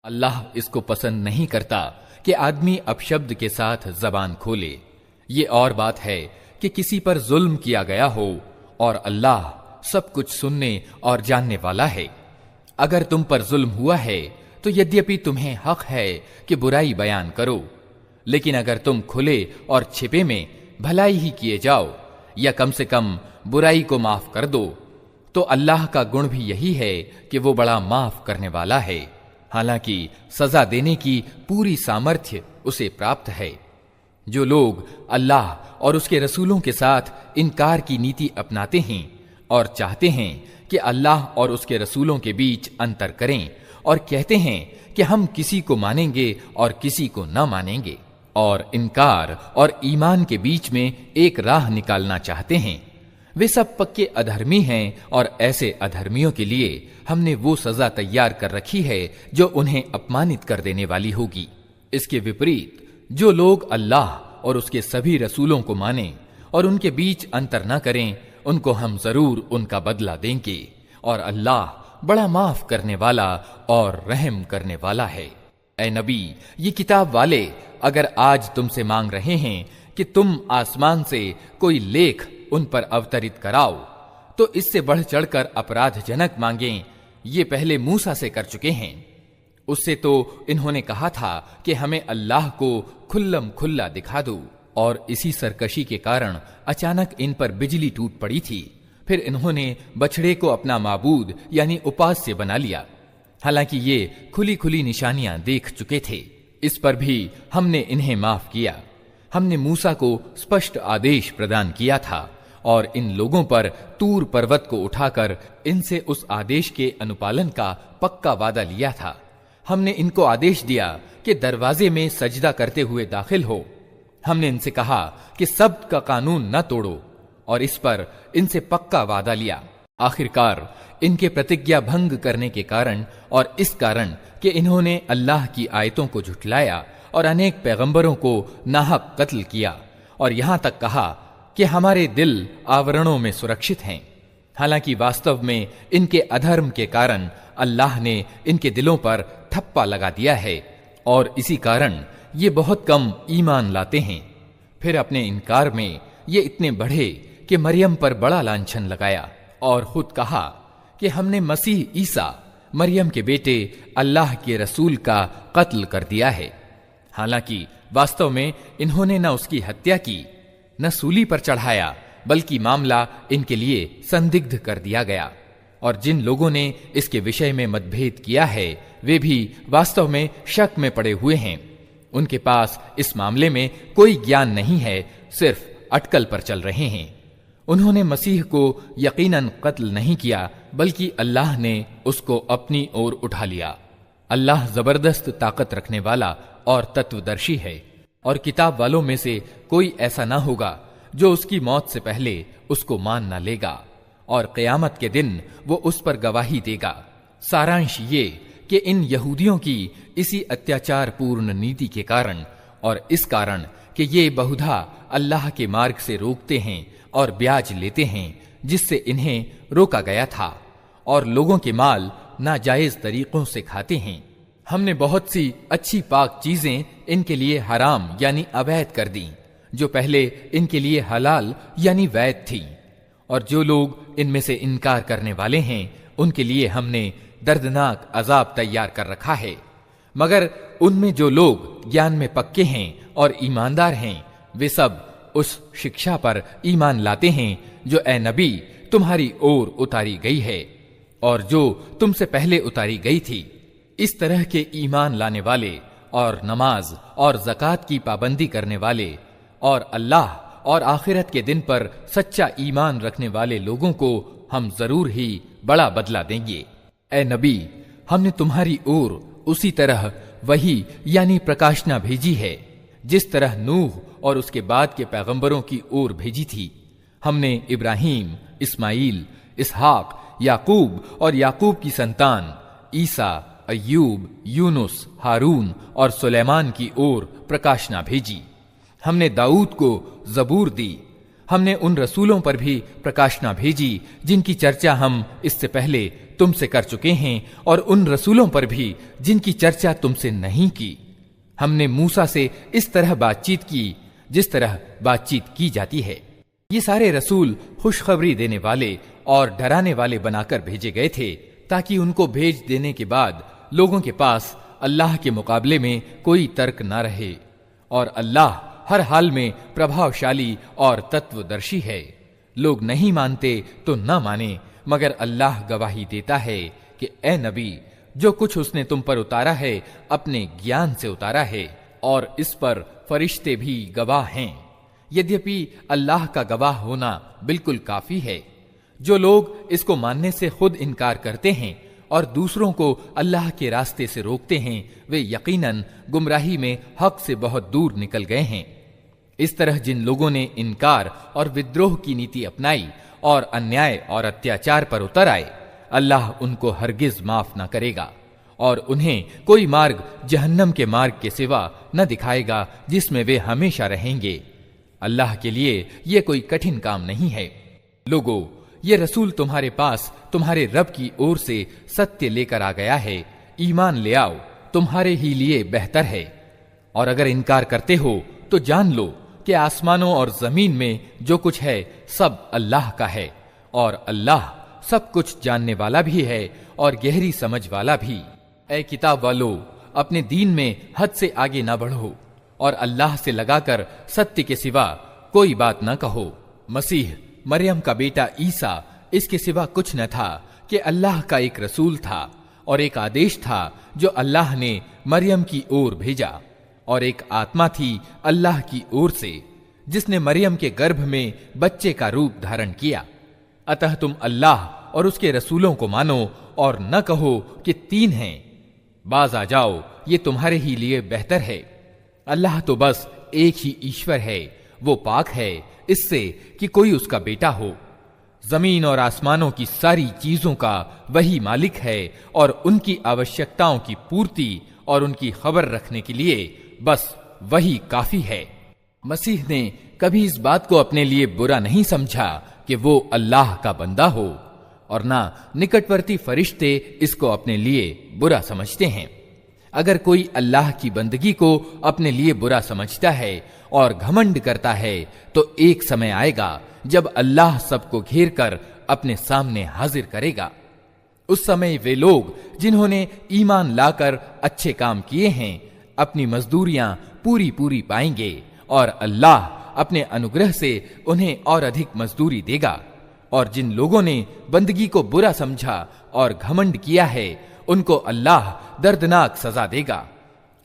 अल्लाह इसको पसंद नहीं करता कि आदमी अपशब्द के साथ जबान खोले। ये और बात है कि किसी पर जुल्म किया गया हो और अल्लाह सब कुछ सुनने और जानने वाला है। अगर तुम पर जुल्म हुआ है तो यद्यपि तुम्हें हक है कि बुराई बयान करो, लेकिन अगर तुम खुले और छिपे में भलाई ही किए जाओ या कम से कम बुराई को माफ कर दो, तो अल्लाह का गुण भी यही है कि वो बड़ा माफ करने वाला है। हालांकि सजा देने की पूरी सामर्थ्य उसे प्राप्त है। जो लोग अल्लाह और उसके रसूलों के साथ इनकार की नीति अपनाते हैं और चाहते हैं कि अल्लाह और उसके रसूलों के बीच अंतर करें और कहते हैं कि हम किसी को मानेंगे और किसी को न मानेंगे और इनकार और ईमान के बीच में एक राह निकालना चाहते हैं, वे सब पक्के अधर्मी हैं और ऐसे अधर्मियों के लिए हमने वो सजा तैयार कर रखी है जो उन्हें अपमानित कर देने वाली होगी। इसके विपरीत जो लोग अल्लाह और उसके सभी रसूलों को मानें और उनके बीच अंतर न करें, उनको हम जरूर उनका बदला देंगे और अल्लाह बड़ा माफ करने वाला और रहम करने वाला है। ऐ नबी, ये किताब वाले अगर आज तुमसे मांग रहे हैं कि तुम आसमान से कोई लेख उन पर अवतरित कराओ, तो इससे बढ़ चढ़कर अपराधजनक मांगें ये पहले मूसा से कर चुके हैं। उससे तो इन्होंने कहा था कि हमें अल्लाह को खुल्लम खुल्ला दिखा दो, और इसी सरकशी के कारण अचानक इन पर बिजली टूट पड़ी थी। फिर इन्होंने बछड़े को अपना माबूद यानी उपास्य बना लिया, हालांकि ये खुली खुली निशानियां देख चुके थे। इस पर भी हमने इन्हें माफ किया। हमने मूसा को स्पष्ट आदेश प्रदान किया था और इन लोगों पर तूर पर्वत को उठाकर इनसे उस आदेश के अनुपालन का पक्का वादा लिया था। हमने इनको आदेश दिया कि दरवाजे में सजदा करते हुए दाखिल हो। हमने इनसे कहा कि सब्त का कानून न तोड़ो और इस पर इनसे पक्का वादा लिया। आखिरकार इनके प्रतिज्ञा भंग करने के कारण और इस कारण कि इन्होंने अल्लाह की आयतों को झुठलाया और अनेक पैगंबरों को नाहक कत्ल किया और यहां तक कहा कि हमारे दिल आवरणों में सुरक्षित हैं। हालांकि वास्तव में इनके अधर्म के कारण अल्लाह ने इनके दिलों पर ठप्पा लगा दिया है और इसी कारण ये बहुत कम ईमान लाते हैं। फिर अपने इनकार में ये इतने बढ़े कि मरियम पर बड़ा लांछन लगाया और खुद कहा कि हमने मसीह ईसा मरियम के बेटे अल्लाह के रसूल का कत्ल कर दिया है। हालांकि वास्तव में इन्होंने न उसकी हत्या की न सूली पर चढ़ाया, बल्कि मामला इनके लिए संदिग्ध कर दिया गया। और जिन लोगों ने इसके विषय में मतभेद किया है वे भी वास्तव में शक में पड़े हुए हैं। उनके पास इस मामले में कोई ज्ञान नहीं है, सिर्फ अटकल पर चल रहे हैं। उन्होंने मसीह को यकीनन कत्ल नहीं किया, बल्कि अल्लाह ने उसको अपनी ओर उठा लिया। अल्लाह जबरदस्त ताकत रखने वाला और तत्वदर्शी है, और किताब वालों में से कोई ऐसा ना होगा जो उसकी मौत से पहले उसको मान ना लेगा, और क़यामत के दिन वो उस पर गवाही देगा। सारांश ये कि इन यहूदियों की इसी अत्याचार पूर्ण नीति के कारण और इस कारण कि ये बहुधा अल्लाह के मार्ग से रोकते हैं और ब्याज लेते हैं जिससे इन्हें रोका गया था, और लोगों के माल नाजायज तरीकों से खाते हैं, हमने बहुत सी अच्छी पाक चीजें इनके लिए हराम यानी अवैध कर दी जो पहले इनके लिए हलाल यानी वैध थी। और जो लोग इनमें से इनकार करने वाले हैं उनके लिए हमने दर्दनाक अजाब तैयार कर रखा है। मगर उनमें जो लोग ज्ञान में पक्के हैं और ईमानदार हैं वे सब उस शिक्षा पर ईमान लाते हैं जो ए नबी तुम्हारी ओर उतारी गई है और जो तुमसे पहले उतारी गई थी। इस तरह के ईमान लाने वाले और नमाज और ज़कात की पाबंदी करने वाले और अल्लाह और आखिरत के दिन पर सच्चा ईमान रखने वाले लोगों को हम जरूर ही बड़ा बदला देंगे। ए नबी, हमने तुम्हारी ओर उसी तरह वही यानी प्रकाशना भेजी है जिस तरह नूह और उसके बाद के पैगंबरों की ओर भेजी थी। हमने इब्राहीम, इस्माइल, इसहाक, याकूब और याकूब की संतान ईसा, अय्यूब, यूनुस, हारून और सुलेमान की ओर प्रकाशना भेजी। हमने दाऊद को जबूर दी। हमने उन रसूलों पर भी प्रकाशना भेजी जिनकी चर्चा हम इससे पहले तुमसे कर चुके हैं और उन रसूलों पर भी जिनकी चर्चा तुमसे नहीं की। हमने मूसा से इस तरह बातचीत की जिस तरह बातचीत की जाती है। ये सारे रसूल खुशखबरी देने वाले और डराने वाले बनाकर भेजे गए थे ताकि उनको भेज देने के बाद लोगों के पास अल्लाह के मुकाबले में कोई तर्क न रहे। और अल्लाह हर हाल में प्रभावशाली और तत्वदर्शी है। लोग नहीं मानते तो न माने, मगर अल्लाह गवाही देता है कि ए नबी, जो कुछ उसने तुम पर उतारा है अपने ज्ञान से उतारा है और इस पर फरिश्ते भी गवाह हैं। यद्यपि अल्लाह का गवाह होना बिल्कुल काफी है। जो लोग इसको मानने से खुद इनकार करते हैं और दूसरों को अल्लाह के रास्ते से रोकते हैं, वे यकीनन गुमराही में हक से बहुत दूर निकल गए हैं। इस तरह जिन लोगों ने इनकार और विद्रोह की नीति अपनाई और अन्याय और अत्याचार पर उतर आए, अल्लाह उनको हरगिज माफ न करेगा और उन्हें कोई मार्ग जहन्नम के मार्ग के सिवा न दिखाएगा जिसमें वे हमेशा रहेंगे। अल्लाह के लिए यह कोई कठिन काम नहीं है। लोगो, ये रसूल तुम्हारे पास तुम्हारे रब की ओर से सत्य लेकर आ गया है, ईमान ले आओ, तुम्हारे ही लिए बेहतर है। और अगर इनकार करते हो तो जान लो कि आसमानों और जमीन में जो कुछ है सब अल्लाह का है और अल्लाह सब कुछ जानने वाला भी है और गहरी समझ वाला भी। ऐ किताब वालो, अपने दीन में हद से आगे ना बढ़ो और अल्लाह से लगाकर सत्य के सिवा कोई बात न कहो। मसीह मरियम का बेटा ईसा इसके सिवा कुछ न था कि अल्लाह का एक रसूल था और एक आदेश था जो अल्लाह ने मरियम की ओर भेजा, और एक आत्मा थी अल्लाह की ओर से जिसने मरियम के गर्भ में बच्चे का रूप धारण किया। अतः तुम अल्लाह और उसके रसूलों को मानो और न कहो कि तीन हैं। बाज आ जाओ, ये तुम्हारे ही लिए बेहतर है। अल्लाह तो बस एक ही ईश्वर है, वो पाक है इससे कि कोई उसका बेटा हो। जमीन और आसमानों की सारी चीजों का वही मालिक है और उनकी आवश्यकताओं की पूर्ति और उनकी खबर रखने के लिए बस वही काफी है। मसीह ने कभी इस बात को अपने लिए बुरा नहीं समझा कि वो अल्लाह का बंदा हो, और ना निकटवर्ती फरिश्ते इसको अपने लिए बुरा समझते हैं। अगर कोई अल्लाह की बंदगी को अपने लिए बुरा समझता है और घमंड करता है, तो एक समय आएगा जब अल्लाह सबको घेर कर अपने सामने हाजिर करेगा। उस समय वे लोग जिन्होंने ईमान लाकर अच्छे काम किए हैं अपनी मजदूरियां पूरी पूरी पाएंगे और अल्लाह अपने अनुग्रह से उन्हें और अधिक मजदूरी देगा। और जिन लोगों ने बंदगी को बुरा समझा और घमंड किया है उनको अल्लाह दर्दनाक सजा देगा।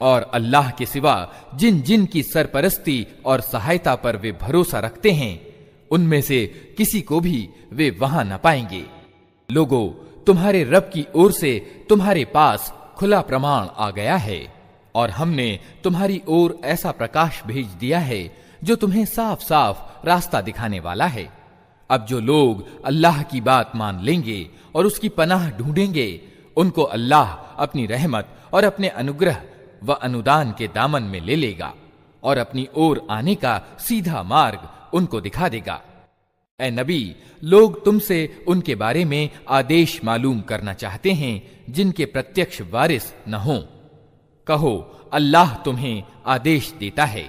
और अल्लाह के सिवा जिन जिन की सरपरस्ती और सहायता पर वे भरोसा रखते हैं उनमें से किसी को भी वे वहां न पाएंगे। लोगों, तुम्हारे रब की ओर से तुम्हारे पास खुला प्रमाण आ गया है और हमने तुम्हारी ओर ऐसा प्रकाश भेज दिया है जो तुम्हें साफ साफ रास्ता दिखाने वाला है। अब जो लोग अल्लाह की बात मान लेंगे और उसकी पनाह ढूंढेंगे, उनको अल्लाह अपनी रहमत और अपने अनुग्रह व अनुदान के दामन में ले लेगा और अपनी ओर आने का सीधा मार्ग उनको दिखा देगा। ए नबी, लोग तुमसे उनके बारे में आदेश मालूम करना चाहते हैं जिनके प्रत्यक्ष वारिस न हों। कहो, अल्लाह तुम्हें आदेश देता है।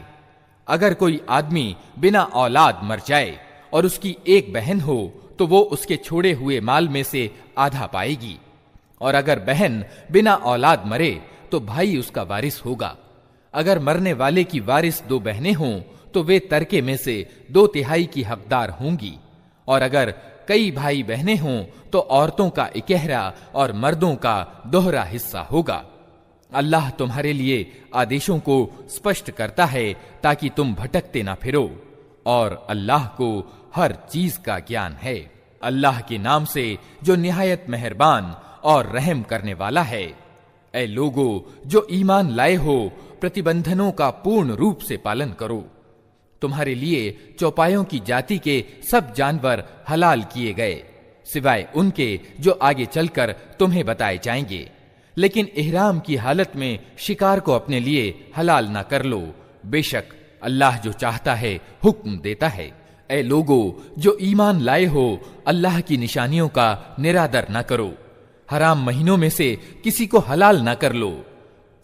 अगर कोई आदमी बिना औलाद मर जाए और उसकी एक बहन हो तो वो उसके छोड़े हुए माल में से आधा पाएगी, और अगर बहन बिना औलाद मरे तो भाई उसका वारिस होगा। अगर मरने वाले की वारिस दो बहनें हों तो वे तरके में से 2/3 की हकदार होंगी, और अगर कई भाई बहनें हों तो औरतों का इकहरा और मर्दों का दोहरा हिस्सा होगा। अल्लाह तुम्हारे लिए आदेशों को स्पष्ट करता है ताकि तुम भटकते ना फिरो, और अल्लाह को हर चीज का ज्ञान है। अल्लाह के नाम से जो निहायत मेहरबान और रहम करने वाला है। ऐ लोगो, जो ईमान लाए हो, प्रतिबंधनों का पूर्ण रूप से पालन करो। तुम्हारे लिए चौपायों की जाति के सब जानवर हलाल किए गए, सिवाय उनके जो आगे चलकर तुम्हें बताए जाएंगे। लेकिन इहराम की हालत में शिकार को अपने लिए हलाल ना कर लो, बेशक अल्लाह जो चाहता है हुक्म देता है। ऐ लोगो, जो ईमान लाए हो, अल्लाह की निशानियों का निरादर न करो। हराम महीनों में से किसी को हलाल ना कर लो।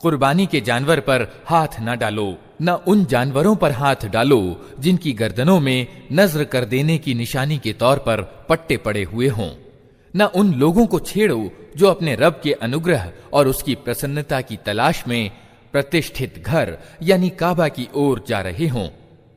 कुर्बानी के जानवर पर हाथ न डालो, न उन जानवरों पर हाथ डालो जिनकी गर्दनों में नजर कर देने की निशानी के तौर पर पट्टे पड़े हुए हों। न उन लोगों को छेड़ो जो अपने रब के अनुग्रह और उसकी प्रसन्नता की तलाश में प्रतिष्ठित घर यानी काबा की ओर जा रहे हों।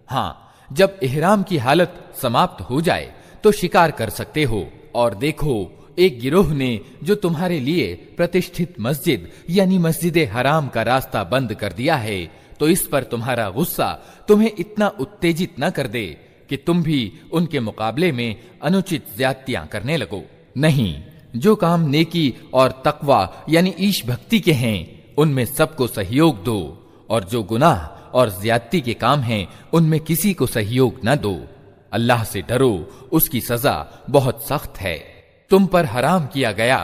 हाँ, जब इहराम की हालत समाप्त हो जाए तो शिकार कर सकते हो। और देखो, एक गिरोह ने जो तुम्हारे लिए प्रतिष्ठित मस्जिद यानी मस्जिद हराम का रास्ता बंद कर दिया है, तो इस पर तुम्हारा गुस्सा तुम्हें इतना उत्तेजित न कर दे कि तुम भी उनके मुकाबले में अनुचित ज्यादतियां करने लगो। नहीं, जो काम नेकी और तकवा यानी ईश भक्ति के हैं उनमें सबको सहयोग दो, और जो गुनाह और ज्यादती के काम हैं उनमें किसी को सहयोग न दो। अल्लाह से डरो, उसकी सजा बहुत सख्त है। तुम पर हराम किया गया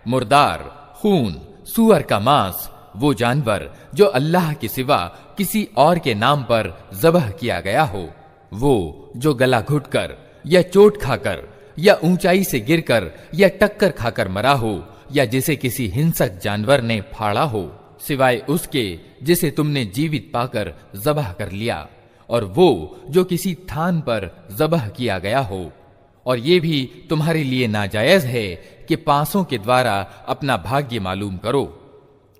मुर्दार, खून, सूअर का मांस, वो जानवर जो अल्लाह के सिवा किसी और के नाम पर ज़बह किया गया हो, वो जो गला घुटकर या चोट खाकर या ऊंचाई से गिरकर या टक्कर खाकर मरा हो, या जिसे किसी हिंसक जानवर ने फाड़ा हो, सिवाय उसके जिसे तुमने जीवित पाकर ज़बह कर लिया, और वो जो किसी थान पर ज़बह किया गया हो। और ये भी तुम्हारे लिए नाजायज है कि पांसों के द्वारा अपना भाग्य मालूम करो।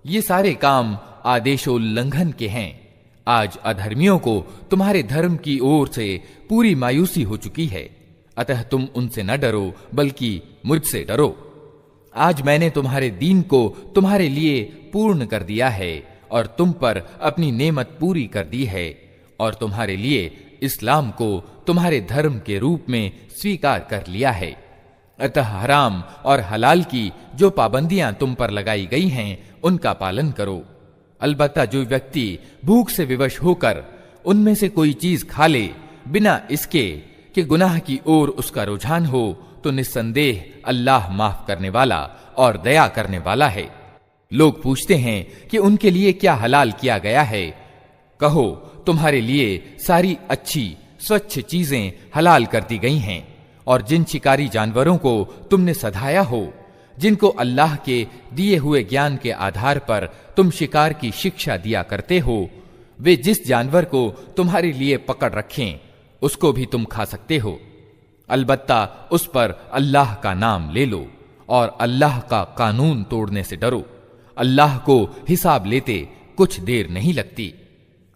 ये सारे काम आदेशोल्लंघन के हैं। आज अधर्मियों को तुम्हारे धर्म की ओर से पूरी मायूसी हो चुकी है, अतः तुम उनसे न डरो बल्कि मुझसे डरो। आज मैंने तुम्हारे दीन को तुम्हारे लिए पूर्ण कर दिया है और तुम पर अपनी नेमत पूरी कर दी है, और तुम्हारे लिए इस्लाम को तुम्हारे धर्म के रूप में स्वीकार कर लिया है। अतः हराम और हलाल की जो पाबंदियां तुम पर लगाई गई हैं उनका पालन करो। अलबत्ता जो व्यक्ति भूख से विवश होकर उनमें से कोई चीज खा ले बिना इसके कि गुनाह की ओर उसका रुझान हो, तो निस्संदेह अल्लाह माफ करने वाला और दया करने वाला है। लोग पूछते हैं कि उनके लिए क्या हलाल किया गया है। कहो, तुम्हारे लिए सारी अच्छी स्वच्छ चीजें हलाल कर दी गई हैं, और जिन शिकारी जानवरों को तुमने सधाया हो, जिनको अल्लाह के दिए हुए ज्ञान के आधार पर तुम शिकार की शिक्षा दिया करते हो, वे जिस जानवर को तुम्हारे लिए पकड़ रखें उसको भी तुम खा सकते हो। अलबत्ता उस पर अल्लाह का नाम ले लो और अल्लाह का कानून तोड़ने से डरो। अल्लाह को हिसाब लेते कुछ देर नहीं लगती।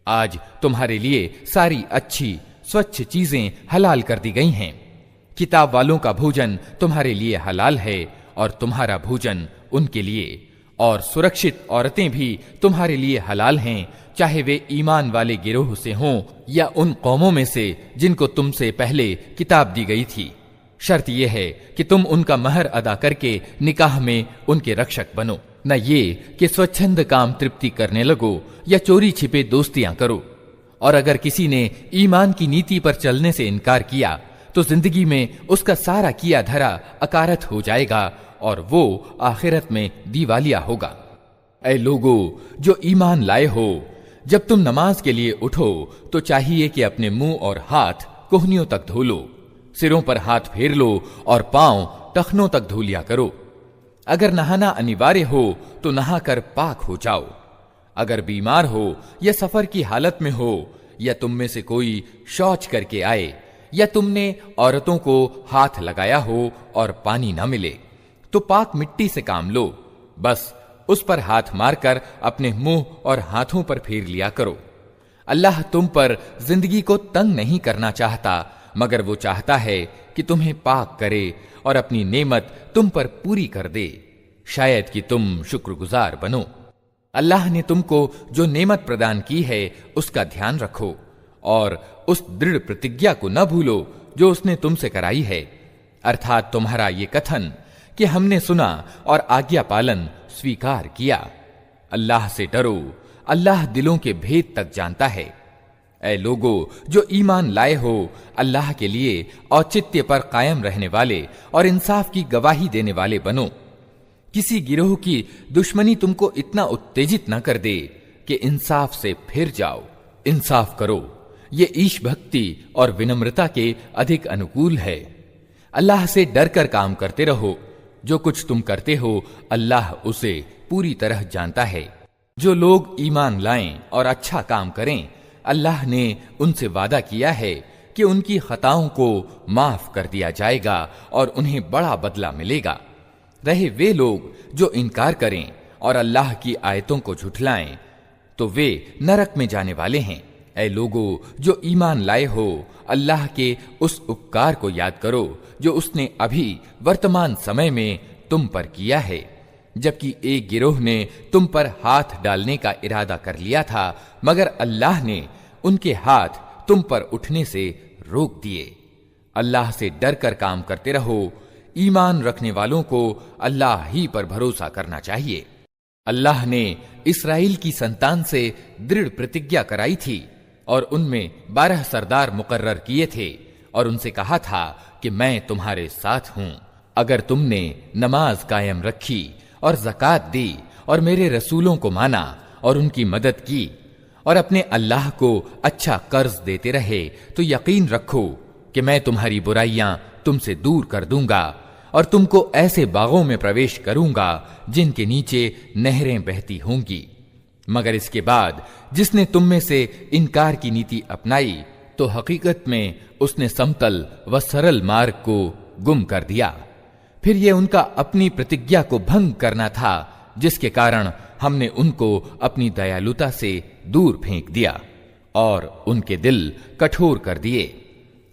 आज तुम्हारे लिए सारी अच्छी स्वच्छ चीजें हलाल कर दी गई हैं। किताब वालों का भोजन तुम्हारे लिए हलाल है और तुम्हारा भोजन उनके लिए, और सुरक्षित औरतें भी तुम्हारे लिए हलाल हैं, चाहे वे ईमान वाले गिरोह से हों या उन कौमों में से जिनको तुमसे पहले किताब दी गई थी। शर्त यह है कि तुम उनका महर अदा करके निकाह में उनके रक्षक बनो, न ये कि स्वच्छंद काम तृप्ति करने लगो या चोरी छिपे दोस्तियां करो। और अगर किसी ने ईमान की नीति पर चलने से इनकार किया तो जिंदगी में उसका सारा किया धरा अकारत हो जाएगा और वो आखिरत में दीवालिया होगा। ऐ लोगो जो ईमान लाए हो, जब तुम नमाज के लिए उठो तो चाहिए कि अपने मुंह और हाथ कोहनियों तक धो लो, सिरों पर हाथ फेर लो और पांव टखनों तक धो लिया करो। अगर नहाना अनिवार्य हो तो नहाकर पाक हो जाओ। अगर बीमार हो या सफर की हालत में हो, या तुम में से कोई शौच करके आए, या तुमने औरतों को हाथ लगाया हो और पानी न मिले, तो पाक मिट्टी से काम लो, बस उस पर हाथ मारकर अपने मुंह और हाथों पर फेर लिया करो। अल्लाह तुम पर जिंदगी को तंग नहीं करना चाहता, मगर वो चाहता है कि तुम्हें पाक करे और अपनी नेमत तुम पर पूरी कर दे, शायद कि तुम शुक्रगुजार बनो। अल्लाह ने तुमको जो नेमत प्रदान की है उसका ध्यान रखो और उस दृढ़ प्रतिज्ञा को न भूलो जो उसने तुमसे कराई है, अर्थात तुम्हारा ये कथन कि हमने सुना और आज्ञा पालन स्वीकार किया। अल्लाह से डरो, अल्लाह दिलों के भेद तक जानता है। ऐ लोगो जो ईमान लाए हो, अल्लाह के लिए औचित्य पर कायम रहने वाले और इंसाफ की गवाही देने वाले बनो। किसी गिरोह की दुश्मनी तुमको इतना उत्तेजित न कर दे कि इंसाफ से फिर जाओ। इंसाफ करो, ये ईश भक्ति और विनम्रता के अधिक अनुकूल है। अल्लाह से डर कर काम करते रहो। जो कुछ तुम करते हो अल्लाह उसे पूरी तरह जानता है। जो लोग ईमान लाएं और अच्छा काम करें, अल्लाह ने उनसे वादा किया है कि उनकी खताओं को माफ कर दिया जाएगा और उन्हें बड़ा बदला मिलेगा। रहे वे लोग जो इनकार करें और अल्लाह की आयतों को झुठलाएं, तो वे नरक में जाने वाले हैं। ऐ लोगों जो ईमान लाए हो, अल्लाह के उस उपकार को याद करो जो उसने अभी वर्तमान समय में तुम पर किया है, जबकि एक गिरोह ने तुम पर हाथ डालने का इरादा कर लिया था, मगर अल्लाह ने उनके हाथ तुम पर उठने से रोक दिए। अल्लाह से डर कर काम करते रहो। ईमान रखने वालों को अल्लाह ही पर भरोसा करना चाहिए। अल्लाह ने इस्राएल की संतान से दृढ़ प्रतिज्ञा कराई थी और उनमें 12 सरदार मुकर्रर किए थे और उनसे कहा था कि मैं तुम्हारे साथ हूं। अगर तुमने नमाज कायम रखी और ज़कात दी और मेरे रसूलों को माना और उनकी मदद की और अपने अल्लाह को अच्छा कर्ज देते रहे, तो यकीन रखो कि मैं तुम्हारी बुराइयां तुमसे दूर कर दूंगा और तुमको ऐसे बागों में प्रवेश करूंगा जिनके नीचे नहरें बहती होंगी। मगर इसके बाद जिसने तुम में से इनकार की नीति अपनाई, तो हकीकत में उसने समतल व सरल मार्ग को गुम कर दिया। फिर ये उनका अपनी प्रतिज्ञा को भंग करना था, जिसके कारण हमने उनको अपनी दयालुता से दूर फेंक दिया और उनके दिल कठोर कर दिए।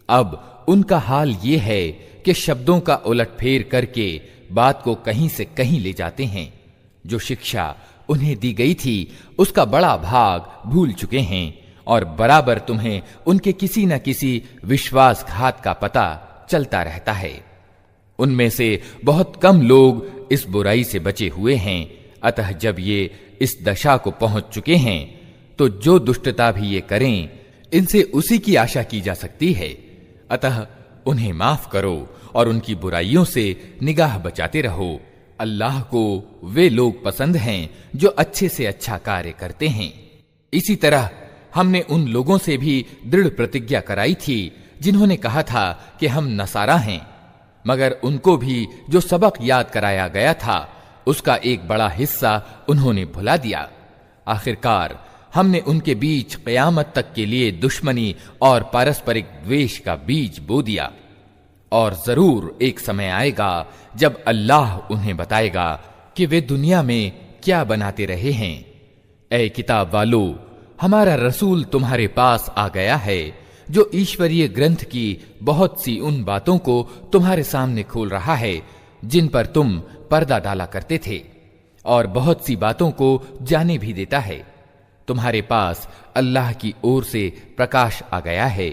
अब उनका हाल ये है कि शब्दों का उलटफेर करके बात को कहीं से कहीं ले जाते हैं। जो शिक्षा उन्हें दी गई थी उसका बड़ा भाग भूल चुके हैं और बराबर तुम्हें उनके किसी न किसी विश्वासघात का पता चलता रहता है। उनमें से बहुत कम लोग इस बुराई से बचे हुए हैं। अतः जब ये इस दशा को पहुंच चुके हैं, तो जो दुष्टता भी ये करें, इनसे उसी की आशा की जा सकती है। अतः उन्हें माफ करो और उनकी बुराइयों से निगाह बचाते रहो। अल्लाह को वे लोग पसंद हैं जो अच्छे से अच्छा कार्य करते हैं। इसी तरह हमने उन लोगों से भी दृढ़ प्रतिज्ञा कराई थी जिन्होंने कहा था कि हम नसारा हैं, मगर उनको भी जो सबक याद कराया गया था उसका एक बड़ा हिस्सा उन्होंने भुला दिया। आखिरकार हमने उनके बीच क़यामत तक के लिए दुश्मनी और पारस्परिक द्वेष का बीज बो दिया। और जरूर एक समय आएगा जब अल्लाह उन्हें बताएगा कि वे दुनिया में क्या बनाते रहे हैं। ऐ किताब वालों, हमारा रसूल तुम्हारे पास आ गया है जो ईश्वरीय ग्रंथ की बहुत सी उन बातों को तुम्हारे सामने खोल रहा है जिन पर तुम पर्दा डाला करते थे, और बहुत सी बातों को जाने भी देता है। तुम्हारे पास अल्लाह की ओर से प्रकाश आ गया है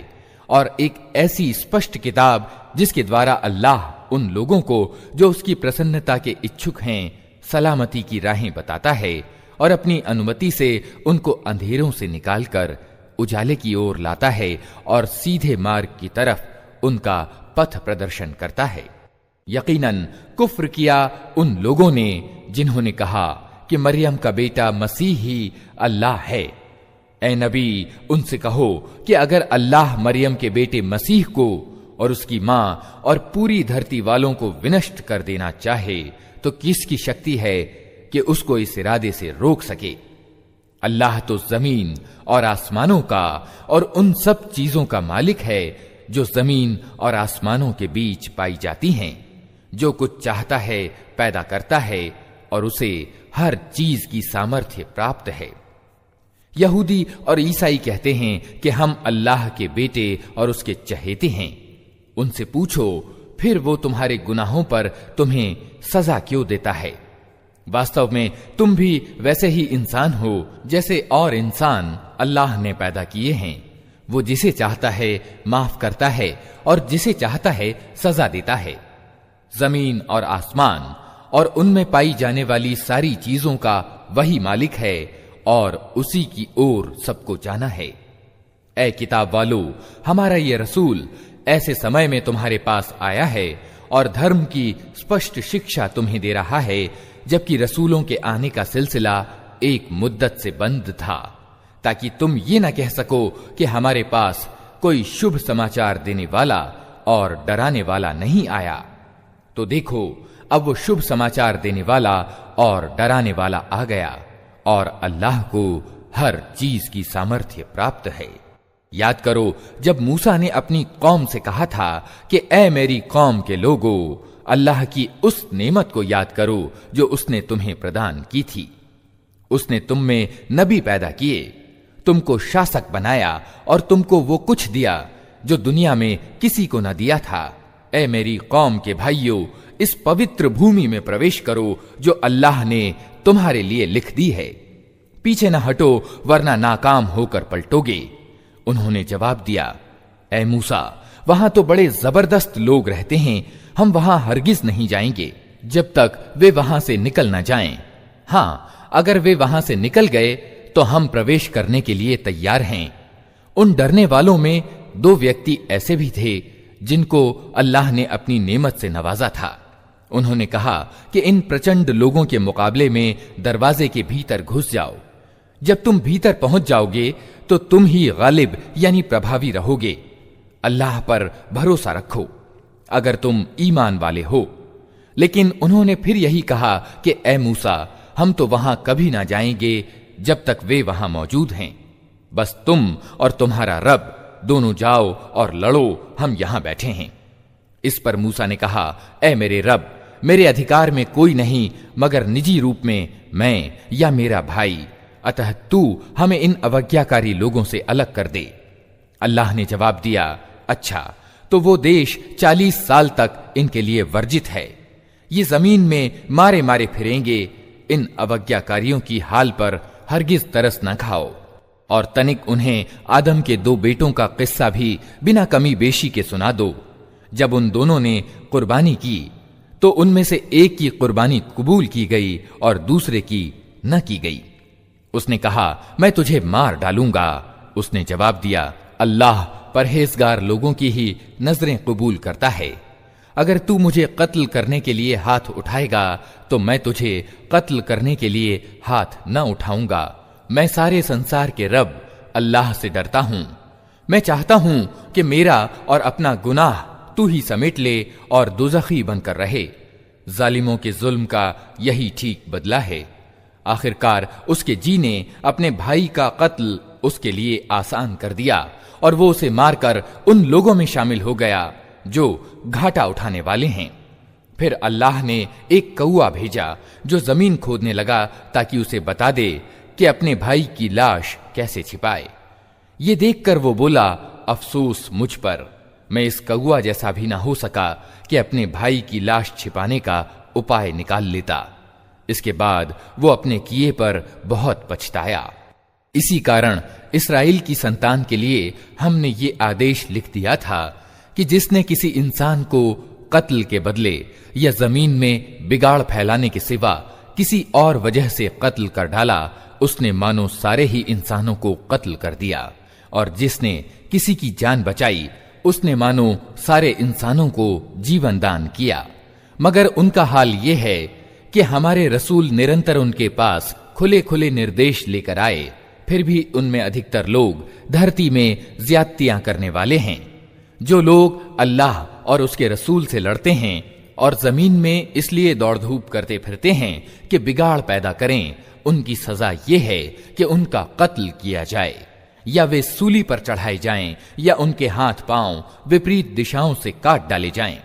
और एक ऐसी स्पष्ट किताब जिसके द्वारा अल्लाह उन लोगों को जो उसकी प्रसन्नता के इच्छुक हैं सलामती की राहें बताता है और अपनी अनुमति से उनको अंधेरों से निकालकर उजाले की ओर लाता है और सीधे मार्ग की तरफ उनका पथ प्रदर्शन करता है। यकीनन कुफ्र किया उन लोगों ने जिन्होंने कहा कि मरियम का बेटा मसीह ही अल्लाह है। ऐ नबी, उनसे कहो कि अगर अल्लाह मरियम के बेटे मसीह को और उसकी मां और पूरी धरती वालों को विनष्ट कर देना चाहे, तो किसकी शक्ति है कि उसको इस इरादे से रोक सके। अल्लाह तो जमीन और आसमानों का और उन सब चीजों का मालिक है जो जमीन और आसमानों के बीच पाई जाती हैं। जो कुछ चाहता है पैदा करता है और उसे हर चीज की सामर्थ्य प्राप्त है। यहूदी और ईसाई कहते हैं कि हम अल्लाह के बेटे और उसके चहेते हैं। उनसे पूछो फिर वो तुम्हारे गुनाहों पर तुम्हें सजा क्यों देता है। वास्तव में तुम भी वैसे ही इंसान हो जैसे और इंसान अल्लाह ने पैदा किए हैं। वो जिसे चाहता है माफ करता है और जिसे चाहता है सजा देता है। जमीन और आसमान और उनमें पाई जाने वाली सारी चीजों का वही मालिक है और उसी की ओर सबको जाना है। ऐ किताब वालों, हमारा ये रसूल ऐसे समय में तुम्हारे पास आया है और धर्म की स्पष्ट शिक्षा तुम्हें दे रहा है, जबकि रसूलों के आने का सिलसिला एक मुद्दत से बंद था, ताकि तुम ये न कह सको कि हमारे पास कोई शुभ समाचार देने वाला और डराने वाला नहीं आया। तो देखो, अब वो शुभ समाचार देने वाला और डराने वाला आ गया, और अल्लाह को हर चीज की सामर्थ्य प्राप्त है। याद करो जब मूसा ने अपनी कौम से कहा था कि ऐ मेरी कौम के लोगों, अल्लाह की उस नेमत को याद करो जो उसने तुम्हें प्रदान की थी। उसने तुम में नबी पैदा किए, तुमको शासक बनाया और तुमको वो कुछ दिया जो दुनिया में किसी को न दिया था। ऐ मेरी कौम के भाइयों, इस पवित्र भूमि में प्रवेश करो जो अल्लाह ने तुम्हारे लिए लिख दी है। पीछे न हटो वरना नाकाम होकर पलटोगे। उन्होंने जवाब दिया, ऐ मूसा, वहां तो बड़े जबरदस्त लोग रहते हैं, हम वहां हरगिज नहीं जाएंगे जब तक वे वहां से निकल न जाएं। हां, अगर वे वहां से निकल गए तो हम प्रवेश करने के लिए तैयार हैं। उन डरने वालों में 2 व्यक्ति ऐसे भी थे जिनको अल्लाह ने अपनी नेमत से नवाजा था। उन्होंने कहा कि इन प्रचंड लोगों के मुकाबले में दरवाजे के भीतर घुस जाओ। जब तुम भीतर पहुंच जाओगे तो तुम ही गालिब यानी प्रभावी रहोगे। अल्लाह पर भरोसा रखो अगर तुम ईमान वाले हो। लेकिन उन्होंने फिर यही कहा कि ऐ मूसा, हम तो वहां कभी ना जाएंगे जब तक वे वहां मौजूद हैं। बस तुम और तुम्हारा रब दोनों जाओ और लड़ो, हम यहां बैठे हैं। इस पर मूसा ने कहा, ऐ मेरे रब, मेरे अधिकार में कोई नहीं मगर निजी रूप में मैं या मेरा भाई, अतः तू हमें इन अवज्ञाकारी लोगों से अलग कर दे। अल्लाह ने जवाब दिया, अच्छा, तो वो देश 40 साल तक इनके लिए वर्जित है। ये जमीन में मारे मारे फिरेंगे। इन अवज्ञाकारियों की हाल पर हरगिज तरस न खाओ। और तनिक उन्हें आदम के 2 बेटों का किस्सा भी बिना कमी बेशी के सुना दो। जब उन दोनों ने कुर्बानी की तो उनमें से एक की कुर्बानी कबूल की गई और दूसरे की न की गई। उसने कहा, मैं तुझे मार डालूंगा। उसने जवाब दिया, अल्लाह परहेजगार लोगों की ही नजरें कबूल करता है। अगर तू मुझे कत्ल करने के लिए हाथ उठाएगा तो मैं तुझे कत्ल करने के लिए हाथ न उठाऊंगा। मैं सारे संसार के रब अल्लाह से डरता हूं। मैं चाहता हूं कि मेरा और अपना गुनाह तू ही समेट ले और दोज़खी बनकर रहे। जालिमों के जुल्म का यही ठीक बदला है। आखिरकार उसके जी ने अपने भाई का कत्ल उसके लिए आसान कर दिया और वो उसे मारकर उन लोगों में शामिल हो गया जो घाटा उठाने वाले हैं। फिर अल्लाह ने एक कौआ भेजा जो जमीन खोदने लगा ताकि उसे बता दे कि अपने भाई की लाश कैसे छिपाए। ये देखकर वो बोला, अफसोस मुझ पर, मैं इस कौआ जैसा भी ना हो सका कि अपने भाई की लाश छिपाने का उपाय निकाल लेता। इसके बाद वो अपने किए पर बहुत पछताया। इसी कारण इस्राएल की संतान के लिए हमने ये आदेश लिख दिया था कि जिसने किसी इंसान को कत्ल के बदले या जमीन में बिगाड़ फैलाने के सिवा किसी और वजह से कत्ल कर डाला, उसने मानो सारे ही इंसानों को कत्ल कर दिया। और जिसने किसी की जान बचाई, उसने मानो सारे इंसानों को जीवन दान किया। मगर उनका हाल ये है कि हमारे रसूल निरंतर उनके पास खुले खुले निर्देश लेकर आए, फिर भी उनमें अधिकतर लोग धरती में ज्यादतियां करने वाले हैं। जो लोग अल्लाह और उसके रसूल से लड़ते हैं और जमीन में इसलिए दौड़ धूप करते फिरते हैं कि बिगाड़ पैदा करें, उनकी सजा यह है कि उनका कत्ल किया जाए, या वे सूली पर चढ़ाए जाएं, या उनके हाथ पांव विपरीत दिशाओं से काट डाले जाएं,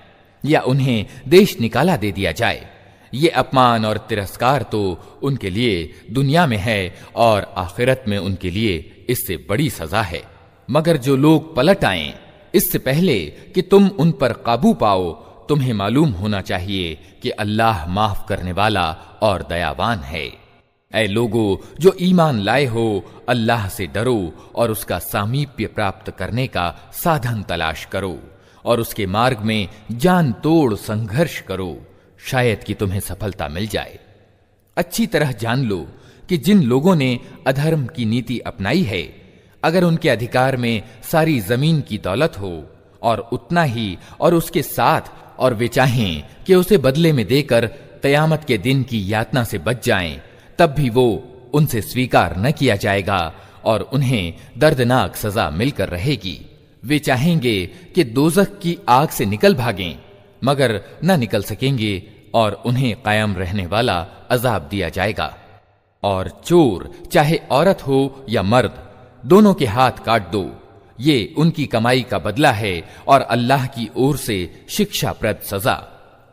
या उन्हें देश निकाला दे दिया जाए। ये अपमान और तिरस्कार तो उनके लिए दुनिया में है और आखिरत में उनके लिए इससे बड़ी सजा है। मगर जो लोग पलट आएं, इससे पहले कि तुम उन पर काबू पाओ, तुम्हें मालूम होना चाहिए कि अल्लाह माफ करने वाला और दयावान है। ऐ लोगो जो ईमान लाए हो, अल्लाह से डरो और उसका सामीप्य प्राप्त करने का साधन तलाश करो और उसके मार्ग में जान तोड़ संघर्ष करो, शायद कि तुम्हें सफलता मिल जाए। अच्छी तरह जान लो कि जिन लोगों ने अधर्म की नीति अपनाई है, अगर उनके अधिकार में सारी जमीन की दौलत हो और उतना ही और उसके साथ, और वे चाहें कि उसे बदले में देकर कयामत के दिन की यातना से बच जाएं, तब भी वो उनसे स्वीकार न किया जाएगा और उन्हें दर्दनाक सजा मिलकर रहेगी। वे चाहेंगे कि दोज़ख की आग से निकल भागें, मगर न निकल सकेंगे और उन्हें कायम रहने वाला अजाब दिया जाएगा। और चोर चाहे औरत हो या मर्द, दोनों के हाथ काट दो, ये उनकी कमाई का बदला है और अल्लाह की ओर से शिक्षाप्रद सजा।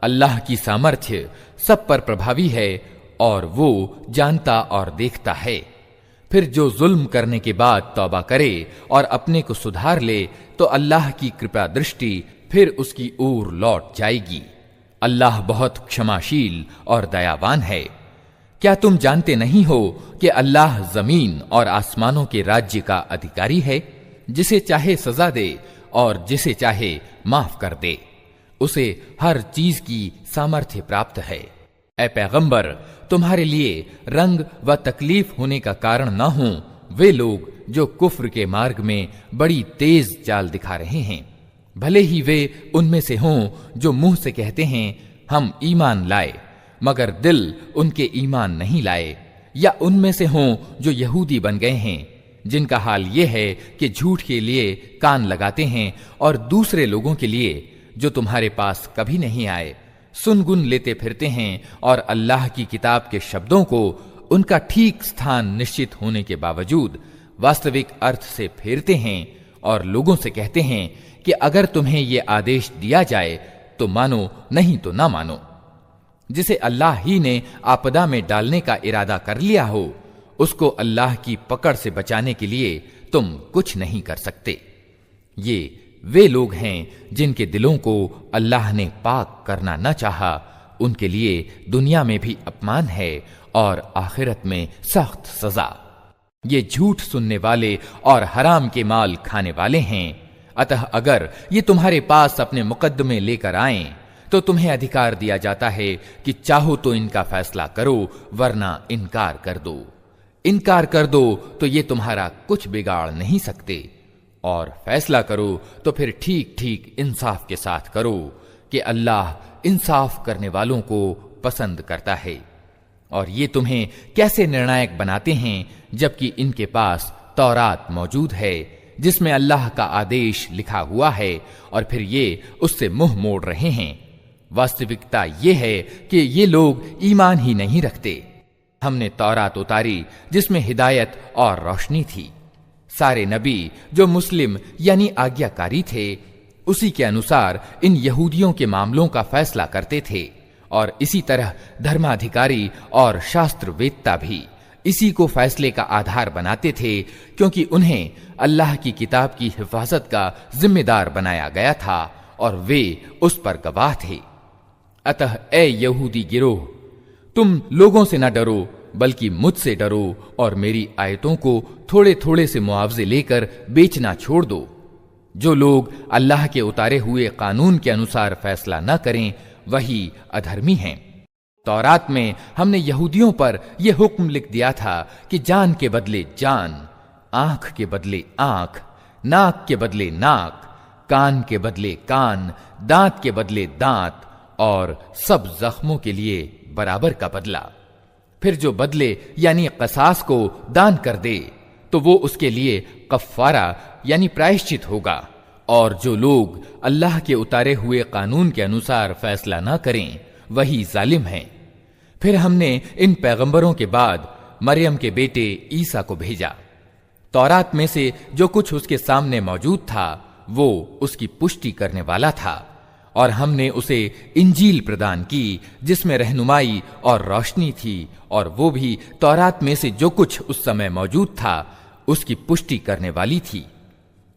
अल्लाह की सामर्थ्य सब पर प्रभावी है और वो जानता और देखता है। फिर जो जुल्म करने के बाद तौबा करे और अपने को सुधार ले तो अल्लाह की कृपा दृष्टि फिर उसकी ओर लौट जाएगी। अल्लाह बहुत क्षमाशील और दयावान है। क्या तुम जानते नहीं हो कि अल्लाह जमीन और आसमानों के राज्य का अधिकारी है, जिसे चाहे सजा दे और जिसे चाहे माफ कर दे। उसे हर चीज की सामर्थ्य प्राप्त है। ऐ पैगंबर, तुम्हारे लिए रंग व तकलीफ होने का कारण न हो वे लोग जो कुफ्र के मार्ग में बड़ी तेज चाल दिखा रहे हैं, भले ही वे उनमें से हों जो मुंह से कहते हैं हम ईमान लाए, मगर दिल उनके ईमान नहीं लाए, या उनमें से हों जो यहूदी बन गए हैं, जिनका हाल यह है कि झूठ के लिए कान लगाते हैं और दूसरे लोगों के लिए जो तुम्हारे पास कभी नहीं आए सुनगुन लेते फिरते हैं और अल्लाह की किताब के शब्दों को उनका ठीक स्थान निश्चित होने के बावजूद वास्तविक अर्थ से फेरते हैं और लोगों से कहते हैं कि अगर तुम्हें यह आदेश दिया जाए तो मानो, नहीं तो ना मानो। जिसे अल्लाह ही ने आपदा में डालने का इरादा कर लिया हो, उसको अल्लाह की पकड़ से बचाने के लिए तुम कुछ नहीं कर सकते। ये वे लोग हैं जिनके दिलों को अल्लाह ने पाक करना न चाहा, उनके लिए दुनिया में भी अपमान है और आखिरत में सख्त सजा। ये झूठ सुनने वाले और हराम के माल खाने वाले हैं। अतः अगर ये तुम्हारे पास अपने मुकद्दमे लेकर आएं तो तुम्हें अधिकार दिया जाता है कि चाहो तो इनका फैसला करो, वरना इनकार कर दो। इनकार कर दो तो ये तुम्हारा कुछ बिगाड़ नहीं सकते, और फैसला करो तो फिर ठीक ठीक इंसाफ के साथ करो कि अल्लाह इंसाफ करने वालों को पसंद करता है। और ये तुम्हें कैसे निर्णायक बनाते हैं जबकि इनके पास तौरात मौजूद है जिसमें अल्लाह का आदेश लिखा हुआ है, और फिर ये उससे मुंह मोड़ रहे हैं। वास्तविकता ये है कि ये लोग ईमान ही नहीं रखते। हमने तौरात उतारी जिसमें हिदायत और रोशनी थी। सारे नबी जो मुस्लिम यानी आज्ञाकारी थे उसी के अनुसार इन यहूदियों के मामलों का फैसला करते थे, और इसी तरह धर्माधिकारी और शास्त्रवेत्ता भी इसी को फैसले का आधार बनाते थे, क्योंकि उन्हें अल्लाह की किताब की हिफाजत का जिम्मेदार बनाया गया था और वे उस पर गवाह थे। अतः ए यहूदी गिरोह, तुम लोगों से न डरो बल्कि मुझसे डरो और मेरी आयतों को थोड़े थोड़े से मुआवजे लेकर बेचना छोड़ दो। जो लोग अल्लाह के उतारे हुए कानून के अनुसार फैसला न करें वही अधर्मी हैं। तौरात में हमने यहूदियों पर यह हुक्म लिख दिया था कि जान के बदले जान, आंख के बदले आंख, नाक के बदले नाक, कान के बदले कान, दांत के बदले दांत, और सब जख्मों के लिए बराबर का बदला। फिर जो बदले यानी कसास को दान कर दे तो वो उसके लिए कफ्फारा यानी प्रायश्चित होगा। और जो लोग अल्लाह के उतारे हुए कानून के अनुसार फैसला न करें वही जालिम हैं। फिर हमने इन पैगंबरों के बाद मरियम के बेटे ईसा को भेजा। तौरात में से जो कुछ उसके सामने मौजूद था वो उसकी पुष्टि करने वाला था, और हमने उसे इंजील प्रदान की जिसमें रहनुमाई और रोशनी थी, और वो भी तौरात में से जो कुछ उस समय मौजूद था उसकी पुष्टि करने वाली थी।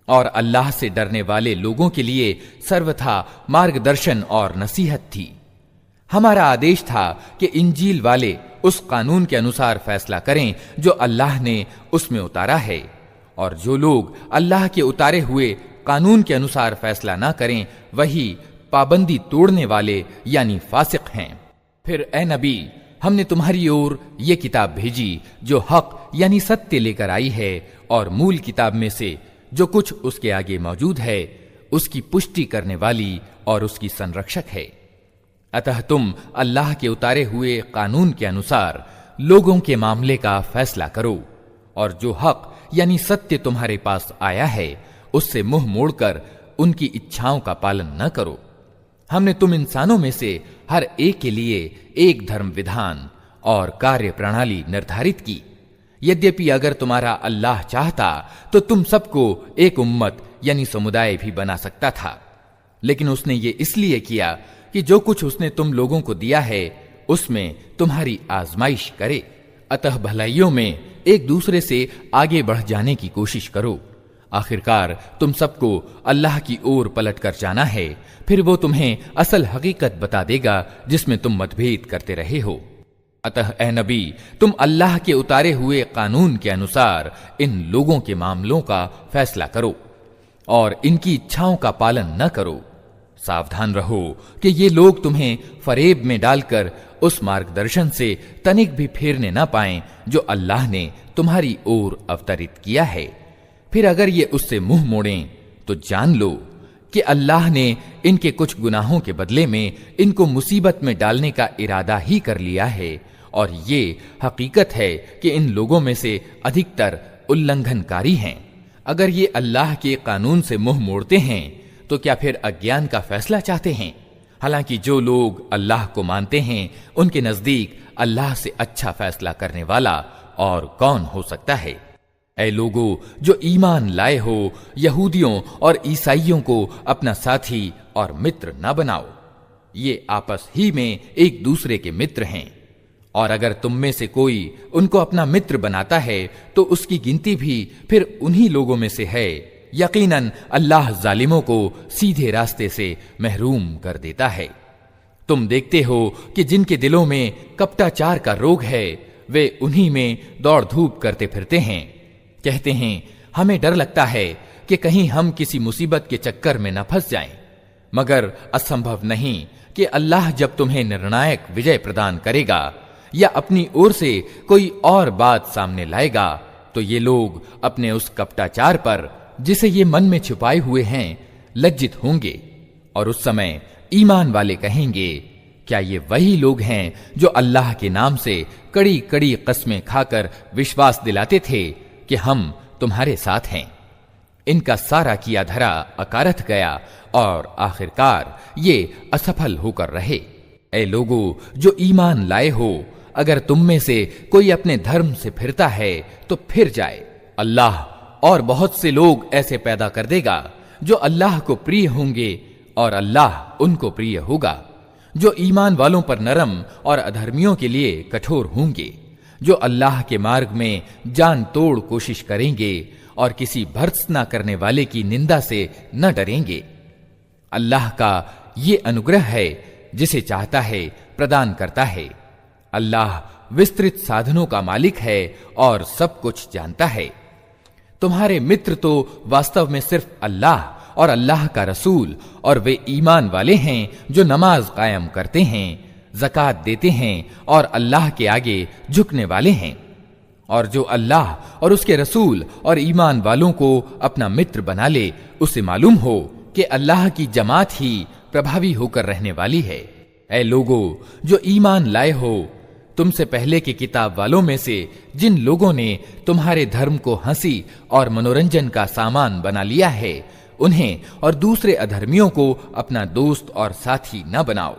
और अल्लाह से डरने वाले लोगों के लिए सर्वथा मार्गदर्शन और नसीहत थी। हमारा आदेश था कि इंजील वाले उस कानून के अनुसार फैसला करें जो अल्लाह ने उसमें उतारा है, और जो लोग अल्लाह के उतारे हुए कानून के अनुसार फैसला ना करें वही पाबंदी तोड़ने वाले यानी फासिक हैं। फिर ए नबी, हमने तुम्हारी ओर ये किताब भेजी जो हक यानी सत्य लेकर आई है, और मूल किताब में से जो कुछ उसके आगे मौजूद है उसकी पुष्टि करने वाली और उसकी संरक्षक है। अतः तुम अल्लाह के उतारे हुए कानून के अनुसार लोगों के मामले का फैसला करो, और जो हक यानी सत्य तुम्हारे पास आया है उससे मुंह मोड़कर उनकी इच्छाओं का पालन न करो। हमने तुम इंसानों में से हर एक के लिए एक धर्म विधान और कार्य प्रणाली निर्धारित की। यद्यपि अगर तुम्हारा अल्लाह चाहता तो तुम सबको एक उम्मत यानी समुदाय भी बना सकता था, लेकिन उसने ये इसलिए किया कि जो कुछ उसने तुम लोगों को दिया है उसमें तुम्हारी आजमाइश करे। अतः भलाइयों में एक दूसरे से आगे बढ़ जाने की कोशिश करो। आखिरकार तुम सबको अल्लाह की ओर पलट कर जाना है, फिर वो तुम्हें असल हकीकत बता देगा जिसमें तुम मतभेद करते रहे हो। अतः ए नबी, तुम अल्लाह के उतारे हुए कानून के अनुसार इन लोगों के मामलों का फैसला करो और इनकी इच्छाओं का पालन न करो। सावधान रहो कि ये लोग तुम्हें फरेब में डालकर उस मार्गदर्शन से तनिक भी फेरने न पाएं जो अल्लाह ने तुम्हारी ओर अवतरित किया है। फिर अगर ये उससे मुंह मोड़ें तो जान लो कि अल्लाह ने इनके कुछ गुनाहों के बदले में इनको मुसीबत में डालने का इरादा ही कर लिया है, और ये हकीकत है कि इन लोगों में से अधिकतर उल्लंघनकारी हैं। अगर ये अल्लाह के कानून से मुंह मोड़ते हैं तो क्या फिर अज्ञान का फैसला चाहते हैं? हालांकि जो लोग अल्लाह को मानते हैं उनके नजदीक अल्लाह से अच्छा फैसला करने वाला और कौन हो सकता है। ऐ लोगों जो ईमान लाए हो, यहूदियों और ईसाइयों को अपना साथी और मित्र न बनाओ। ये आपस ही में एक दूसरे के मित्र हैं, और अगर तुम में से कोई उनको अपना मित्र बनाता है तो उसकी गिनती भी फिर उन्हीं लोगों में से है। यकीनन अल्लाह जालिमों को सीधे रास्ते से महरूम कर देता है। तुम देखते हो कि जिनके दिलों में कपटाचार का रोग है वे उन्हीं में दौड़ धूप करते फिरते हैं। कहते हैं हमें डर लगता है कि कहीं हम किसी मुसीबत के चक्कर में न फंस जाएं, मगर असंभव नहीं कि अल्लाह जब तुम्हें निर्णायक विजय प्रदान करेगा या अपनी ओर से कोई और बात सामने लाएगा तो ये लोग अपने उस कपटाचार पर जिसे ये मन में छुपाए हुए हैं लज्जित होंगे, और उस समय ईमान वाले कहेंगे क्या ये वही लोग हैं जो अल्लाह के नाम से कड़ी कड़ी कस्में खाकर विश्वास दिलाते थे कि हम तुम्हारे साथ हैं। इनका सारा किया धरा अकारथ गया और आखिरकार ये असफल होकर रहे। ऐ लोगों जो ईमान लाए हो, अगर तुम में से कोई अपने धर्म से फिरता है तो फिर जाए। अल्लाह और बहुत से लोग ऐसे पैदा कर देगा जो अल्लाह को प्रिय होंगे और अल्लाह उनको प्रिय होगा, जो ईमान वालों पर नरम और अधर्मियों के लिए कठोर होंगे, जो अल्लाह के मार्ग में जान तोड़ कोशिश करेंगे और किसी भर्त्स न करने वाले की निंदा से न डरेंगे। अल्लाह का ये अनुग्रह है, जिसे चाहता है प्रदान करता है। अल्लाह विस्तृत साधनों का मालिक है और सब कुछ जानता है। तुम्हारे मित्र तो वास्तव में सिर्फ अल्लाह और अल्लाह का रसूल और वे ईमान वाले हैं जो नमाज कायम करते हैं, ज़कात देते हैं और अल्लाह के आगे झुकने वाले हैं। और जो अल्लाह और उसके रसूल और ईमान वालों को अपना मित्र बना ले, उसे मालूम हो कि अल्लाह की जमात ही प्रभावी होकर रहने वाली है। ऐ लोगों जो ईमान लाए हो, तुमसे पहले के किताब वालों में से जिन लोगों ने तुम्हारे धर्म को हंसी और मनोरंजन का सामान बना लिया है, उन्हें और दूसरे अधर्मियों को अपना दोस्त और साथी न बनाओ।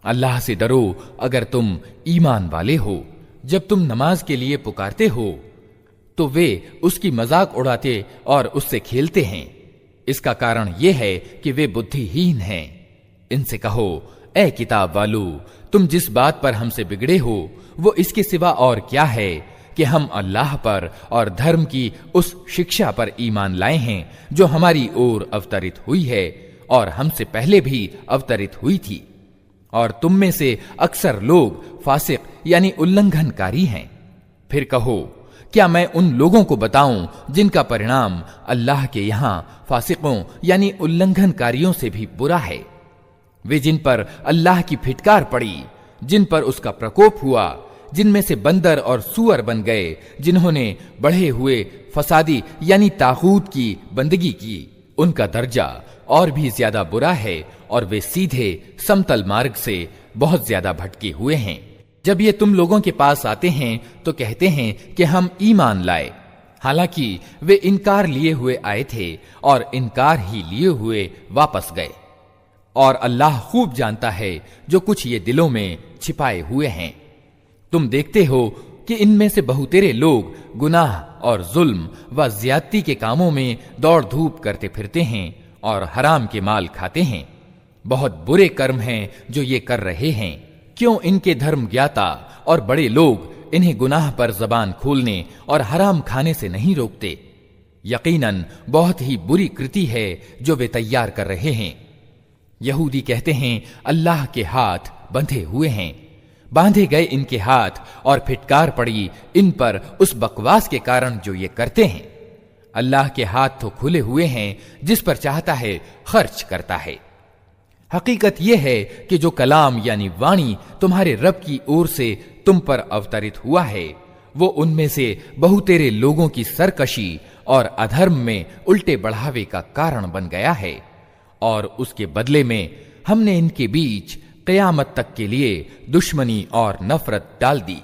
अल्लाह से डरो अगर तुम ईमान वाले हो। जब तुम नमाज के लिए पुकारते हो तो वे उसकी मजाक उड़ाते और उससे खेलते हैं। इसका कारण यह है कि वे बुद्धिहीन हैं। इनसे कहो, ऐ किताब वालो, तुम जिस बात पर हमसे बिगड़े हो वो इसके सिवा और क्या है कि हम अल्लाह पर और धर्म की उस शिक्षा पर ईमान लाए हैं जो हमारी ओर अवतरित हुई है और हमसे पहले भी अवतरित हुई थी। और तुम में से अक्सर लोग फासिक यानी उल्लंघनकारी हैं। फिर कहो, क्या मैं उन लोगों को बताऊं जिनका परिणाम अल्लाह के यहां फासिकों यानी उल्लंघनकारियों से भी बुरा है? वे जिन पर अल्लाह की फिटकार पड़ी, जिन पर उसका प्रकोप हुआ, जिनमें से बंदर और सूअर बन गए, जिन्होंने बढ़े हुए फसादी यानी तागूत की बंदगी की, उनका दर्जा और भी ज्यादा बुरा है और वे सीधे समतल मार्ग से बहुत ज्यादा भटके हुए हैं। जब ये तुम लोगों के पास आते हैं तो कहते हैं कि हम ईमान लाए, हालांकि वे इनकार लिए हुए आए थे और इनकार ही लिए हुए वापस गए। और अल्लाह खूब जानता है जो कुछ ये दिलों में छिपाए हुए हैं। तुम देखते हो कि इनमें से बहुतेरे लोग गुनाह और जुल्म व ज्यादती के कामों में दौड़ धूप करते फिरते हैं और हराम के माल खाते हैं। बहुत बुरे कर्म हैं जो ये कर रहे हैं। क्यों इनके धर्म ज्ञाता और बड़े लोग इन्हें गुनाह पर जबान खोलने और हराम खाने से नहीं रोकते? यकीनन बहुत ही बुरी कृति है जो वे तैयार कर रहे हैं। यहूदी कहते हैं अल्लाह के हाथ बंधे हुए हैं। बांधे गए इनके हाथ और फिटकार पड़ी इन पर उस बकवास के कारण जो ये करते हैं। अल्लाह के हाथ तो खुले हुए हैं, जिस पर चाहता है खर्च करता है। हकीकत यह है कि जो कलाम यानी वाणी तुम्हारे रब की ओर से तुम पर अवतरित हुआ है, वो उनमें से बहुतेरे लोगों की सरकशी और अधर्म में उल्टे बढ़ावे का कारण बन गया है। और उसके बदले में हमने इनके बीच क़यामत तक के लिए दुश्मनी और नफरत डाल दी।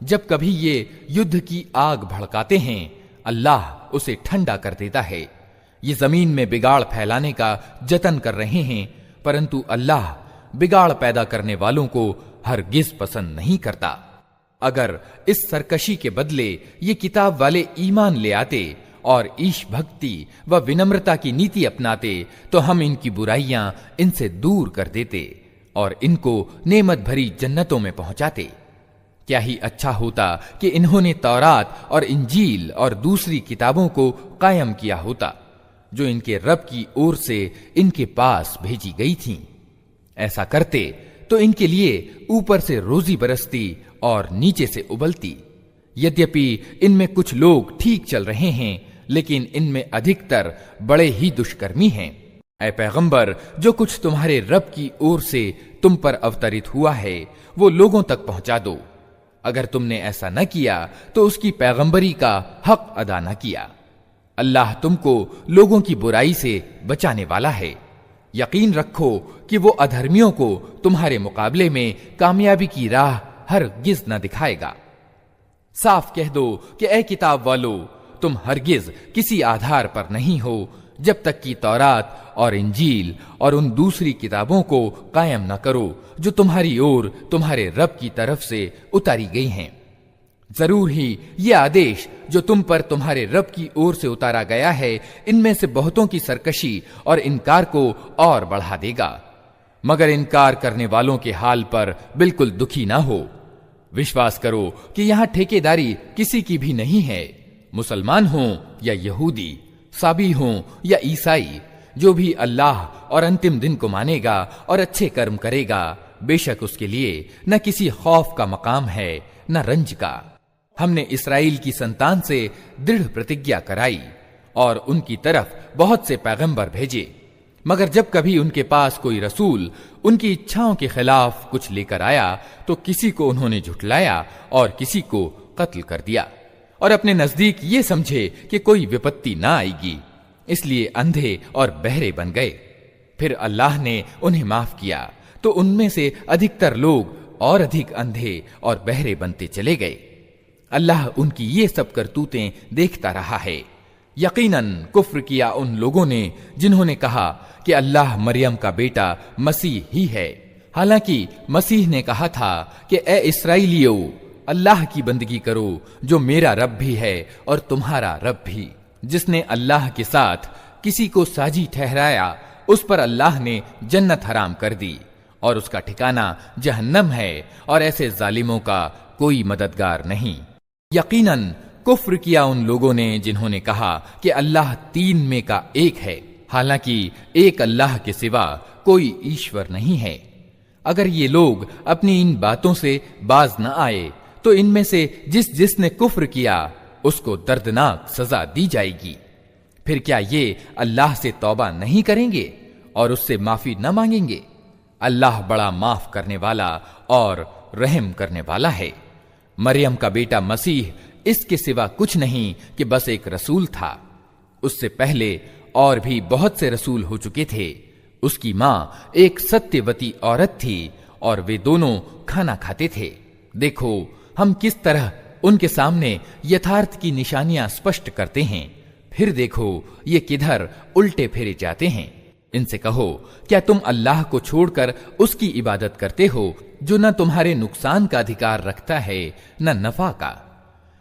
जब कभी ये युद्ध की आग भड़काते हैं, अल्लाह उसे ठंडा कर देता है। ये जमीन में बिगाड़ फैलाने का जतन कर रहे हैं, परंतु अल्लाह बिगाड़ पैदा करने वालों को हरगिज पसंद नहीं करता। अगर इस सरकशी के बदले ये किताब वाले ईमान ले आते और ईश भक्ति व विनम्रता की नीति अपनाते, तो हम इनकी बुराइयां इनसे दूर कर देते और इनको नेमत भरी जन्नतों में पहुंचाते। क्या ही अच्छा होता कि इन्होंने तौरात और इंजील और दूसरी किताबों को कायम किया होता, जो इनके रब की ओर से इनके पास भेजी गई थीं। ऐसा करते तो इनके लिए ऊपर से रोजी बरसती और नीचे से उबलती। यद्यपि इनमें कुछ लोग ठीक चल रहे हैं, लेकिन इनमें अधिकतर बड़े ही दुष्कर्मी हैं। ऐ पैगंबर, जो कुछ तुम्हारे रब की ओर से तुम पर अवतरित हुआ है वो लोगों तक पहुंचा दो। अगर तुमने ऐसा न किया तो उसकी पैगंबरी का हक अदा न किया। अल्लाह तुमको लोगों की बुराई से बचाने वाला है। यकीन रखो कि वो अधर्मियों को तुम्हारे मुकाबले में कामयाबी की राह हरगिज न दिखाएगा। साफ कह दो कि ऐ किताब वालों, तुम हरगिज किसी आधार पर नहीं हो जब तक कि तौरात और इंजील और उन दूसरी किताबों को कायम न करो जो तुम्हारी ओर तुम्हारे रब की तरफ से उतारी गई हैं। जरूर ही ये आदेश जो तुम पर तुम्हारे रब की ओर से उतारा गया है, इनमें से बहुतों की सरकशी और इनकार को और बढ़ा देगा। मगर इनकार करने वालों के हाल पर बिल्कुल दुखी ना हो। विश्वास करो कि यहां ठेकेदारी किसी की भी नहीं है। मुसलमान हों या यहूदी, साबी हों या ईसाई, जो भी अल्लाह और अंतिम दिन को मानेगा और अच्छे कर्म करेगा, बेशक उसके लिए न किसी खौफ का मकाम है न रंज का। हमने इस्राएल की संतान से दृढ़ प्रतिज्ञा कराई और उनकी तरफ बहुत से पैगंबर भेजे, मगर जब कभी उनके पास कोई रसूल उनकी इच्छाओं के खिलाफ कुछ लेकर आया तो किसी को उन्होंने झुठलाया और किसी को कत्ल कर दिया, और अपने नजदीक ये समझे कि कोई विपत्ति ना आएगी, इसलिए अंधे और बहरे बन गए। फिर अल्लाह ने उन्हें माफ किया तो उनमें से अधिकतर लोग और अधिक अंधे और बहरे बनते चले गए। अल्लाह उनकी ये सब करतूतें देखता रहा है। यकीनन कुफ्र किया उन लोगों ने जिन्होंने कहा कि अल्लाह मरियम का बेटा मसीह ही है, हालांकि मसीह ने कहा था कि ए इस्राएलियों, अल्लाह की बंदगी करो जो मेरा रब भी है और तुम्हारा रब भी। जिसने अल्लाह के साथ किसी को साजी ठहराया, उस पर अल्लाह ने जन्नत हराम कर दी और उसका ठिकाना जहन्नम है, और ऐसे जालिमों का कोई मददगार नहीं। यकीनन कुफ्र किया उन लोगों ने जिन्होंने कहा कि अल्लाह तीन में का एक है, हालांकि एक अल्लाह के सिवा कोई ईश्वर नहीं है। अगर ये लोग अपनी इन बातों से बाज न आए तो इनमें से जिसने कुफ्र किया उसको दर्दनाक सजा दी जाएगी। फिर क्या ये अल्लाह से तौबा नहीं करेंगे और उससे माफी न मांगेंगे? अल्लाह बड़ा माफ करने वाला और रहम करने वाला है। मरियम का बेटा मसीह इसके सिवा कुछ नहीं कि बस एक रसूल था। उससे पहले और भी बहुत से रसूल हो चुके थे। उसकी मां एक सत्यवती औरत थी और वे दोनों खाना खाते थे। देखो हम किस तरह उनके सामने यथार्थ की निशानियां स्पष्ट करते हैं, फिर देखो ये किधर उल्टे फेरे जाते हैं। इनसे कहो, क्या तुम अल्लाह को छोड़कर उसकी इबादत करते हो जो न तुम्हारे नुकसान का अधिकार रखता है न नफा का।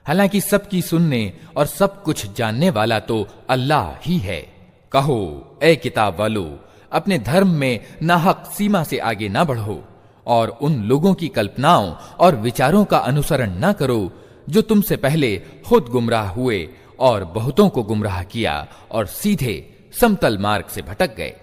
हालांकि सबकी सुनने और सब कुछ जानने वाला तो अल्लाह ही है। कहो, ए किताब वालो, अपने धर्म में नाहक सीमा से आगे ना बढ़ो और उन लोगों की कल्पनाओं और विचारों का अनुसरण न करो जो तुमसे पहले खुद गुमराह हुए और बहुतों को गुमराह किया और सीधे समतल मार्ग से भटक गए।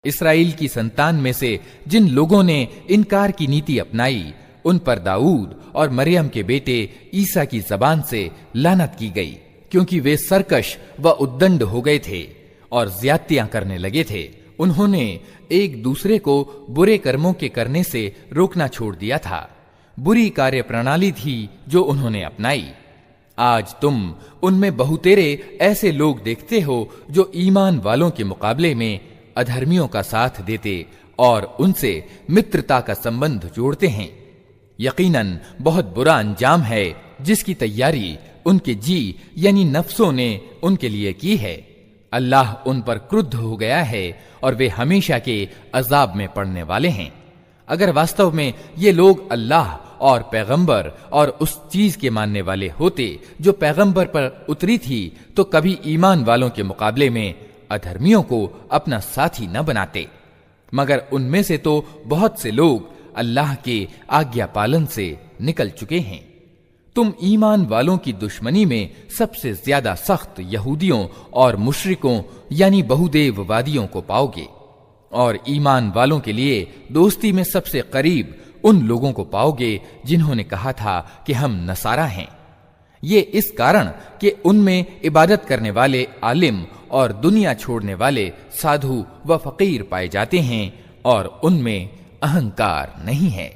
इस्राएल की संतान में से जिन लोगों ने इनकार की नीति अपनाई, उन पर दाऊद और मरियम के बेटे ईसा की जबान से लानत की गई, क्योंकि वे सरकश व उद्दंड हो गए थे और ज्यादतियां करने लगे थे। उन्होंने एक दूसरे को बुरे कर्मों के करने से रोकना छोड़ दिया था। बुरी कार्य प्रणाली थी जो उन्होंने अपनाई। आज तुम उनमें बहुतेरे ऐसे लोग देखते हो जो ईमान वालों के मुकाबले में अधर्मियों का साथ देते और उनसे मित्रता का संबंध जोड़ते हैं। यकीनन बहुत बुरा अंजाम है जिसकी तैयारी उनके जी यानी नफ्सों ने उनके लिए की है। अल्लाह उन पर क्रुद्ध हो गया है और वे हमेशा के अजाब में पड़ने वाले हैं। अगर वास्तव में ये लोग अल्लाह और पैगंबर और उस चीज के मानने वाले होते जो पैगंबर पर उतरी थी, तो कभी ईमान वालों के मुकाबले में अधर्मियों को अपना साथी न बनाते। मगर उनमें से तो बहुत से लोग अल्लाह के आज्ञा पालन से निकल चुके हैं। तुम ईमान वालों की दुश्मनी में सबसे ज्यादा सख्त यहूदियों और मुशरिकों यानी बहुदेववादियों को पाओगे, और ईमान वालों के लिए दोस्ती में सबसे करीब उन लोगों को पाओगे जिन्होंने कहा था कि हम नसारा हैं। ये इस कारण कि उनमें इबादत करने वाले आलिम और दुनिया छोड़ने वाले साधु व फकीर पाए जाते हैं और उनमें अहंकार नहीं है।